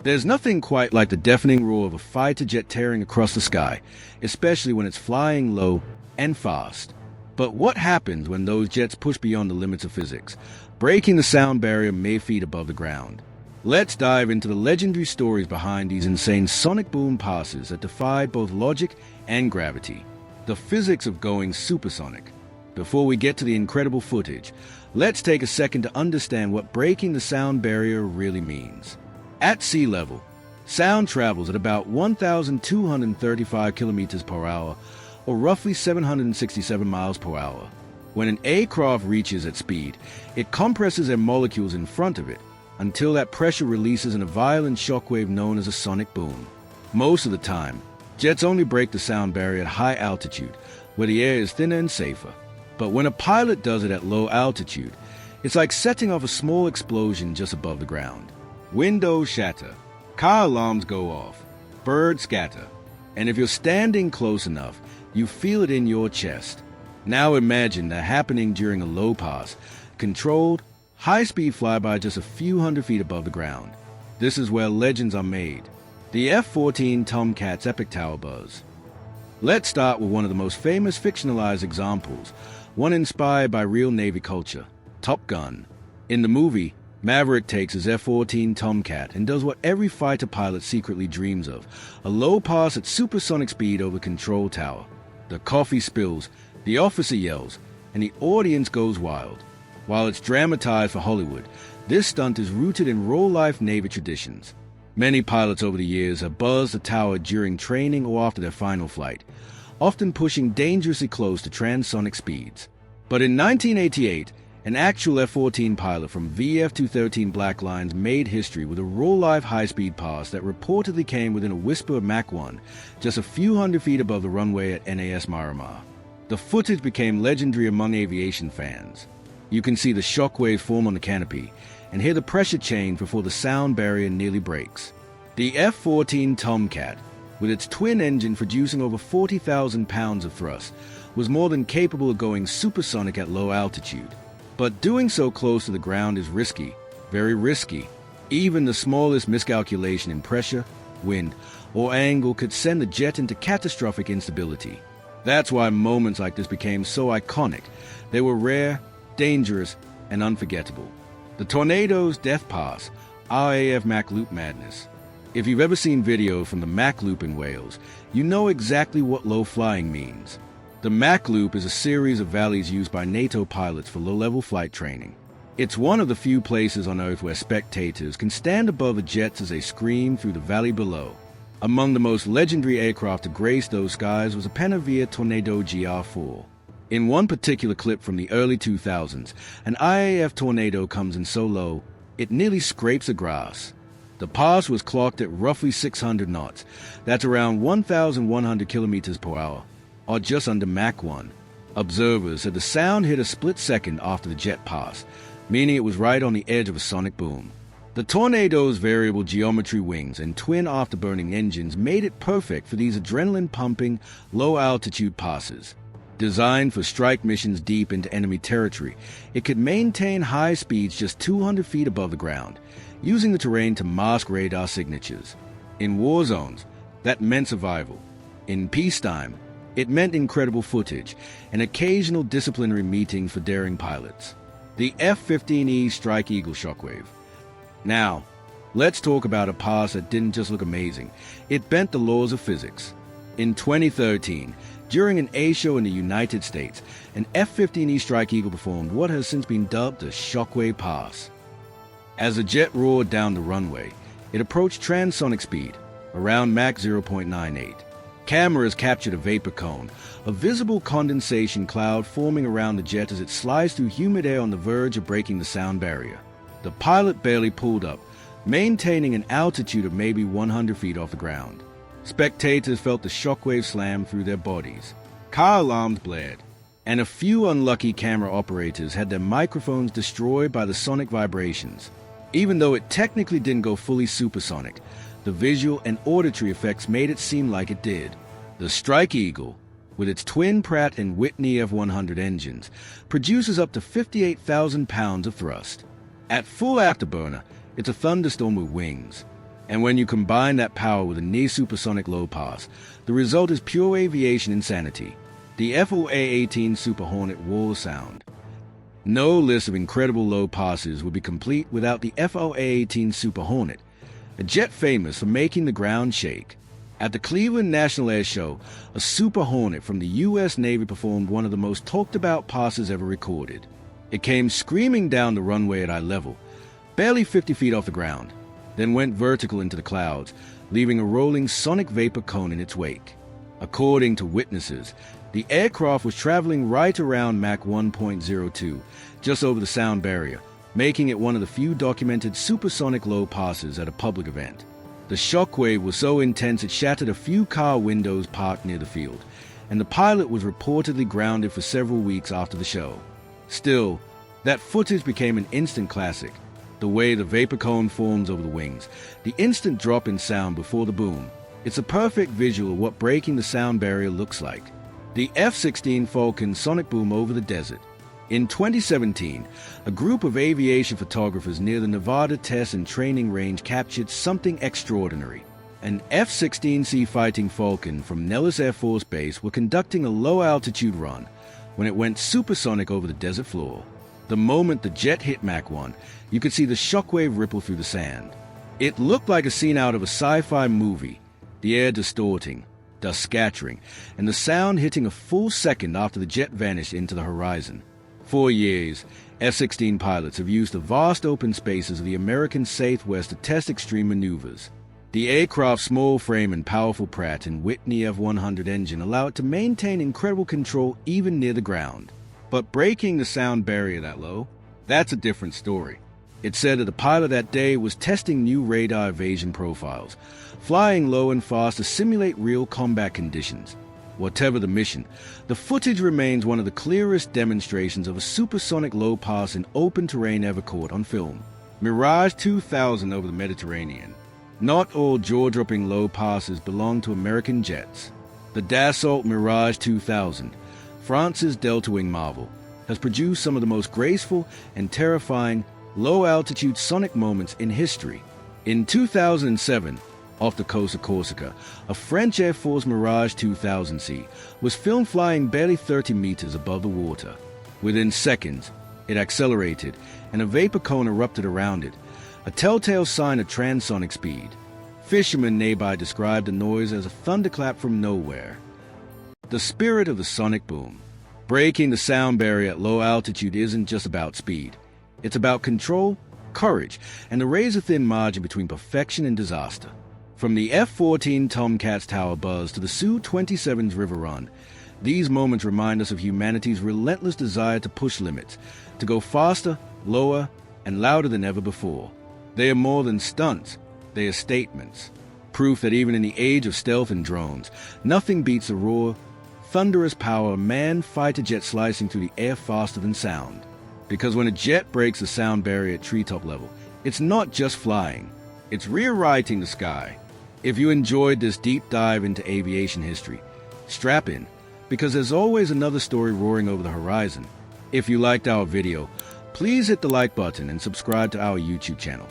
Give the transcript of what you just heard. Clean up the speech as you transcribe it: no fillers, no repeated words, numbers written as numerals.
There's nothing quite like the deafening roar of a fighter jet tearing across the sky, especially when it's flying low and fast. But what happens when those jets push beyond the limits of physics, breaking the sound barrier many feet above the ground? Let's dive into the legendary stories behind these insane sonic boom passes that defied both logic and gravity. The physics of going supersonic. Before we get to the incredible footage, let's take a second to understand what breaking the sound barrier really means. At sea level, sound travels at about 1,235 kilometers per hour, or roughly 767 miles per hour. When an aircraft reaches its speed, it compresses their molecules in front of it until that pressure releases in a violent shockwave known as a sonic boom. Most of the time, jets only break the sound barrier at high altitude, where the air is thinner and safer. But when a pilot does it at low altitude, it's like setting off a small explosion just above the ground. Windows shatter, car alarms go off, birds scatter, and if you're standing close enough, you feel it in your chest. Now imagine that happening during a low pass, controlled, high-speed flyby just a few hundred feet above the ground. This is where legends are made. The F-14 Tomcat's epic tower buzz. Let's start with one of the most famous fictionalized examples, one inspired by real Navy culture, Top Gun. In the movie, Maverick takes his F-14 Tomcat and does what every fighter pilot secretly dreams of, a low pass at supersonic speed over control tower. The coffee spills, the officer yells, and the audience goes wild. While it's dramatized for Hollywood, this stunt is rooted in real-life Navy traditions. Many pilots over the years have buzzed the tower during training or after their final flight, often pushing dangerously close to transonic speeds. But in 1988, an actual F-14 pilot from VF-213 Black Lines made history with a real-life high-speed pass that reportedly came within a whisper of Mach 1, just a few hundred feet above the runway at NAS Miramar. The footage became legendary among aviation fans. You can see the shockwaves form on the canopy and hear the pressure change before the sound barrier nearly breaks. The F-14 Tomcat, with its twin engine producing over 40,000 pounds of thrust, was more than capable of going supersonic at low altitude. But doing so close to the ground is risky, very risky. Even the smallest miscalculation in pressure, wind, or angle could send the jet into catastrophic instability. That's why moments like this became so iconic. They were rare, dangerous, and unforgettable. The Tornado's Death Pass, RAF Mach Loop Madness. If you've ever seen video from the Mach Loop in Wales, you know exactly what low flying means. The Mach Loop is a series of valleys used by NATO pilots for low-level flight training. It's one of the few places on Earth where spectators can stand above the jets as they scream through the valley below. Among the most legendary aircraft to grace those skies was a Panavia Tornado GR4. In one particular clip from the early 2000s, an IAF Tornado comes in so low, it nearly scrapes the grass. The pass was clocked at roughly 600 knots. That's around 1,100 kilometers per hour, or just under Mach 1. Observers said the sound hit a split second after the jet passed, meaning it was right on the edge of a sonic boom. The Tornado's variable geometry wings and twin afterburning engines made it perfect for these adrenaline-pumping, low-altitude passes. Designed for strike missions deep into enemy territory, it could maintain high speeds just 200 feet above the ground, using the terrain to mask radar signatures. In war zones, that meant survival. In peacetime, it meant incredible footage and occasional disciplinary meetings for daring pilots. The F-15E Strike Eagle Shockwave. Now, let's talk about a pass that didn't just look amazing, it bent the laws of physics. In 2013, during an A show in the United States, an F-15E Strike Eagle performed what has since been dubbed the Shockwave Pass. As the jet roared down the runway, it approached transonic speed, around Mach 0.98. Cameras captured a vapor cone, a visible condensation cloud forming around the jet as it slides through humid air on the verge of breaking the sound barrier. The pilot barely pulled up, maintaining an altitude of maybe 100 feet off the ground. Spectators felt the shockwave slam through their bodies. Car alarms blared, and a few unlucky camera operators had their microphones destroyed by the sonic vibrations. Even though it technically didn't go fully supersonic, the visual and auditory effects made it seem like it did. The Strike Eagle, with its twin Pratt & Whitney F-100 engines, produces up to 58,000 pounds of thrust. At full afterburner, it's a thunderstorm with wings. And when you combine that power with a near-supersonic low pass, the result is pure aviation insanity. The FOA-18 Super Hornet wall sound. No list of incredible low passes would be complete without the FOA-18 Super Hornet, a jet famous for making the ground shake. At the Cleveland National Air Show, a Super Hornet from the U.S. Navy performed one of the most talked-about passes ever recorded. It came screaming down the runway at eye level, barely 50 feet off the ground, then went vertical into the clouds, leaving a rolling sonic vapor cone in its wake. According to witnesses, the aircraft was traveling right around Mach 1.02, just over the sound barrier, making it one of the few documented supersonic low passes at a public event. The shockwave was so intense it shattered a few car windows parked near the field, and the pilot was reportedly grounded for several weeks after the show. Still, that footage became an instant classic. The way the vapor cone forms over the wings, the instant drop in sound before the boom. It's a perfect visual of what breaking the sound barrier looks like. The F-16 Falcon sonic boom over the desert. In 2017, a group of aviation photographers near the Nevada Test and Training Range captured something extraordinary. An F-16C Fighting Falcon from Nellis Air Force Base were conducting a low-altitude run when it went supersonic over the desert floor. The moment the jet hit Mach 1, you could see the shockwave ripple through the sand. It looked like a scene out of a sci-fi movie, the air distorting, dust scattering, and the sound hitting a full second after the jet vanished into the horizon. For years, F-16 pilots have used the vast open spaces of the American Southwest to test extreme maneuvers. The aircraft's small frame and powerful Pratt & Whitney F-100 engine allow it to maintain incredible control even near the ground. But breaking the sound barrier that low, that's a different story. It's said that the pilot that day was testing new radar evasion profiles, flying low and fast to simulate real combat conditions. Whatever the mission, the footage remains one of the clearest demonstrations of a supersonic low pass in open terrain ever caught on film. Mirage 2000 over the Mediterranean. Not all jaw-dropping low passes belong to American jets. The Dassault Mirage 2000, France's Delta Wing marvel, has produced some of the most graceful and terrifying low-altitude sonic moments in history. In 2007, off the coast of Corsica, a French Air Force Mirage 2000C was filmed flying barely 30 meters above the water. Within seconds, it accelerated, and a vapor cone erupted around it, a telltale sign of transonic speed. Fishermen nearby described the noise as a thunderclap from nowhere. The spirit of the sonic boom. Breaking the sound barrier at low altitude isn't just about speed. It's about control, courage, and the razor-thin margin between perfection and disaster. From the F-14 Tomcat's tower buzz to the Su-27's river run, these moments remind us of humanity's relentless desire to push limits, to go faster, lower, and louder than ever before. They are more than stunts, they are statements. Proof that even in the age of stealth and drones, nothing beats the raw, thunderous power of manned fighter jet slicing through the air faster than sound. Because when a jet breaks the sound barrier at treetop level, it's not just flying, it's rewriting the sky. If you enjoyed this deep dive into aviation history, strap in, because there's always another story roaring over the horizon. If you liked our video, please hit the like button and subscribe to our YouTube channel.